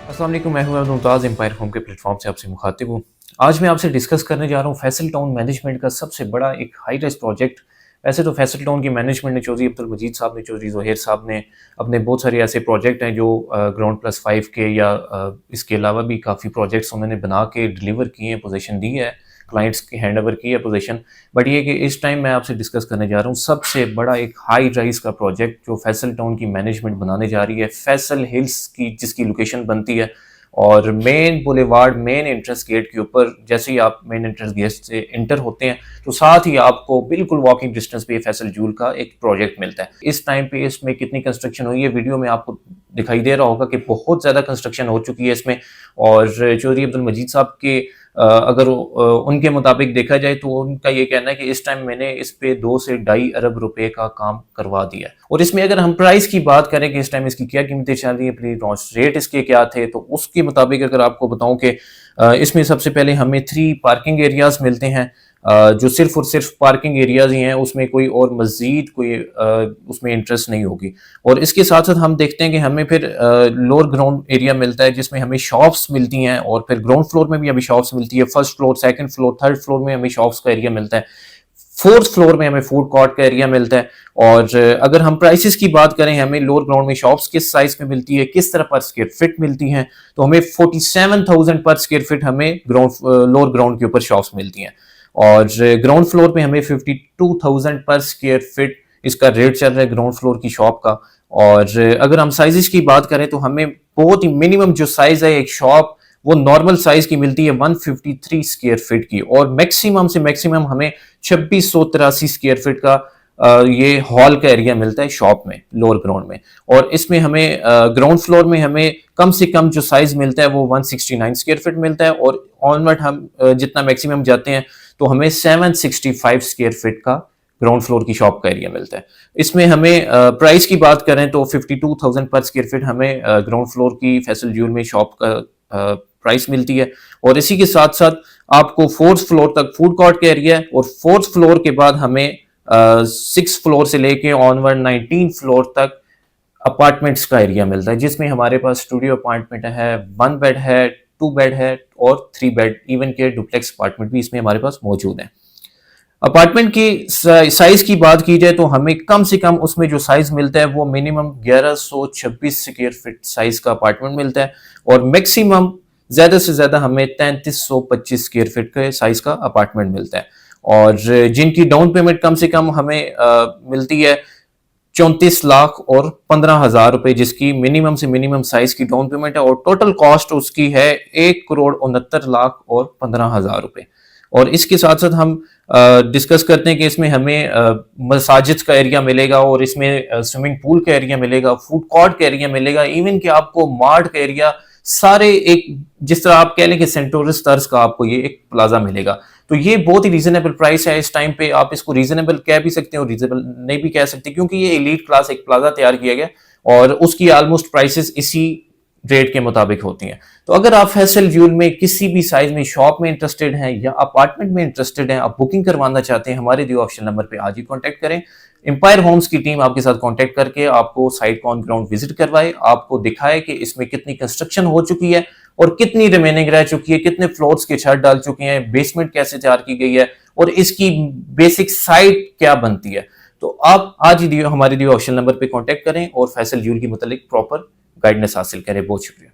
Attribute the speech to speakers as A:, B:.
A: अस्सलाम वालेकुम, मैं हूं मुमताज़ एम्पायर होम के प्लेटफॉर्म से आपसे मुखातिब हूँ। आज मैं आपसे डिस्कस करने जा रहा हूँ फैसल टाउन मैनेजमेंट का सबसे बड़ा एक हाई राइज़ प्रोजेक्ट। वैसे तो फैसल टाउन की मैनेजमेंट ने चौधरी अब्दुल मजीद साहब ने, चौधरी ज़ोहेर साहब ने अपने बहुत सारे ऐसे प्रोजेक्ट हैं जो ग्राउंड प्लस 5 के या इसके अलावा भी काफ़ी प्रोजेक्ट्स उन्होंने बना के डिलीवर किए हैं, पोजीशन दी है, क्लाइंट्स की हैंड ओवर की है पोजीशन। बट ये कि इस टाइम मैं आपसे डिस्कस करने जा रहा हूँ सबसे बड़ा एक हाई राइज का प्रोजेक्ट जो फैसल टाउन की मैनेजमेंट बनाने जा रही है। फैसल हिल्स की जिसकी लोकेशन बनती है और main boulevard main entrance gate के ऊपर, जैसे ही आप मेन एंट्रेंस गेट से इंटर होते हैं तो साथ ही आपको बिल्कुल वॉकिंग डिस्टेंस पे फैसल जूल का एक प्रोजेक्ट मिलता है। इस टाइम पे इसमें कितनी कंस्ट्रक्शन हुई है वीडियो में आपको दिखाई दे रहा होगा कि बहुत ज़्यादा कंस्ट्रक्शन हो चुकी है इसमें। और चौधरी अब्दुल मजीद साहब के अगर उनके मुताबिक देखा जाए तो उनका ये कहना है कि इस टाइम मैंने इस पे 2 से ढाई अरब रुपए का काम करवा दिया है। और इसमें अगर हम प्राइस की बात करें कि इस टाइम इसकी क्या कीमतें चल रही है, प्री लॉन्च रेट इसके क्या थे, तो उसके मुताबिक अगर आपको बताऊं कि इसमें सबसे पहले हमें 3 पार्किंग एरियाज मिलते हैं जो सिर्फ और सिर्फ पार्किंग एरियाज ही हैं, उसमें कोई और मजीद कोई उसमें इंटरेस्ट नहीं होगी। और इसके साथ साथ हम देखते हैं कि हमें फिर लोअर ग्राउंड एरिया मिलता है जिसमें हमें शॉप्स मिलती हैं और फिर ग्राउंड फ्लोर में भी हमें शॉप्स मिलती है। First floor, second floor, third floor में हमें शॉप्स का एरिया मिलता है। फोर्थ फ्लोर में हमें फूड कोर्ट का एरिया मिलता है। और अगर हम प्राइसेस की बात करें, हमें लोअर ग्राउंड में शॉप्स किस साइज में मिलती है, किस तरह पर स्क्वायर फिट मिलती हैं, तो हमें 47,000 पर स्क्वायर फिट हमें लोअर ग्राउंड के ऊपर शॉप्स मिलती हैं। और ग्राउंड फ्लोर पे हमें 52,000 पर स्क्वायर फिट इसका रेट चल रहा है ग्राउंड फ्लोर की शॉप का। और अगर हम साइजेस की बात करें तो हमें बहुत ही मिनिमम जो साइज है एक शॉप वो नॉर्मल साइज की मिलती है 153 स्क्वायर फीट की, और मैक्सिमम से मैक्सिमम हमें 2683 स्क्वायर फीट का ये हॉल का एरिया मिलता है शॉप में, लोअर ग्राउंड में। और इसमें हमें ग्राउंड फ्लोर में हमें कम से कम जो साइज मिलता है वो 169 स्क्वायर फीट मिलता है, और ऑनवर्ड हम जितना मैक्सिमम जाते हैं तो हमें 765 स्क्वायर फीट का ग्राउंड फ्लोर की शॉप का एरिया मिलता है। इसमें हमें प्राइस की बात करें तो 52,000 पर स्क्वायर फीट हमें ग्राउंड फ्लोर की फैसल ज्यूल में शॉप का प्राइस मिलती है। और इसी के साथ साथ आपको फोर्थ फ्लोर तक फूड कोर्ट का एरिया है, और फोर्थ फ्लोर के बाद हमें 6 फ्लोर से लेके ऑनवर्ड 19 फ्लोर तक अपार्टमेंट्स का एरिया मिलता है, जिसमें हमारे पास स्टूडियो अपार्टमेंट है, 1 बेड है, 2 बेड है और 3 बेड इवन के डुप्लेक्स अपार्टमेंट भी इसमें हमारे पास मौजूद है। अपार्टमेंट की साइज की बात की जाए तो हमें कम से कम उसमें जो साइज मिलता है वो मिनिमम 1126 स्क्वायर फीट साइज का अपार्टमेंट मिलता है, और मैक्सिमम ज्यादा से ज्यादा हमें 3325 स्क्वायर फीट के साइज का अपार्टमेंट मिलता है। और जिनकी डाउन पेमेंट कम से कम हमें मिलती है 34 लाख और 15,000 रुपए, जिसकी मिनिमम से मिनिमम साइज की डाउन पेमेंट है, और टोटल कॉस्ट उसकी है 1,69,00,000 और 15,000 रुपए। और इसके साथ साथ हम डिस्कस करते हैं कि इसमें हमें मसाजिद का एरिया मिलेगा, और इसमें स्विमिंग पूल का एरिया मिलेगा, फूड कोर्ट का एरिया मिलेगा, इवन कि आपको मार्ट का एरिया, सारे एक जिस तरह आप कह लें कि सेंटोरस तर्ज का आपको ये एक प्लाजा मिलेगा। तो ये बहुत ही रीजनेबल प्राइस है इस टाइम पे। आप इसको रीजनेबल कह भी सकते हैं और रीजनेबल नहीं भी कह सकते, क्योंकि ये एलीट क्लास एक प्लाजा तैयार किया गया और उसकी ऑलमोस्ट प्राइसेस इसी रेट के मुताबिक होती हैं। तो अगर आप फैसल ज्यूल में किसी भी साइज में शॉप में इंटरेस्टेड हैं या अपार्टमेंट में इंटरेस्टेड हैं, आप बुकिंग करवाना चाहते हैं, हमारे दिए ऑप्शन नंबर पे आज ही कांटेक्ट करें। एम्पायर होम्स की टीम आपके साथ कांटेक्ट करके आपको साइट को ऑन ग्राउंड विजिट करवाए, आपको दिखाए कि इसमें कितनी कंस्ट्रक्शन हो चुकी है और कितनी रिमेनिंग रह चुकी है, कितने फ्लोर्स के छत डाल चुके हैं, बेसमेंट कैसे तैयार की गई है और इसकी बेसिक साइट क्या बनती है। तो आप आज ही हमारे दिए ऑप्शन नंबर पे कांटेक्ट करें और फैसल ज्यूल की मुतालिक प्रॉपर गाइडेंस हासिल करें। बहुत शुक्रिया।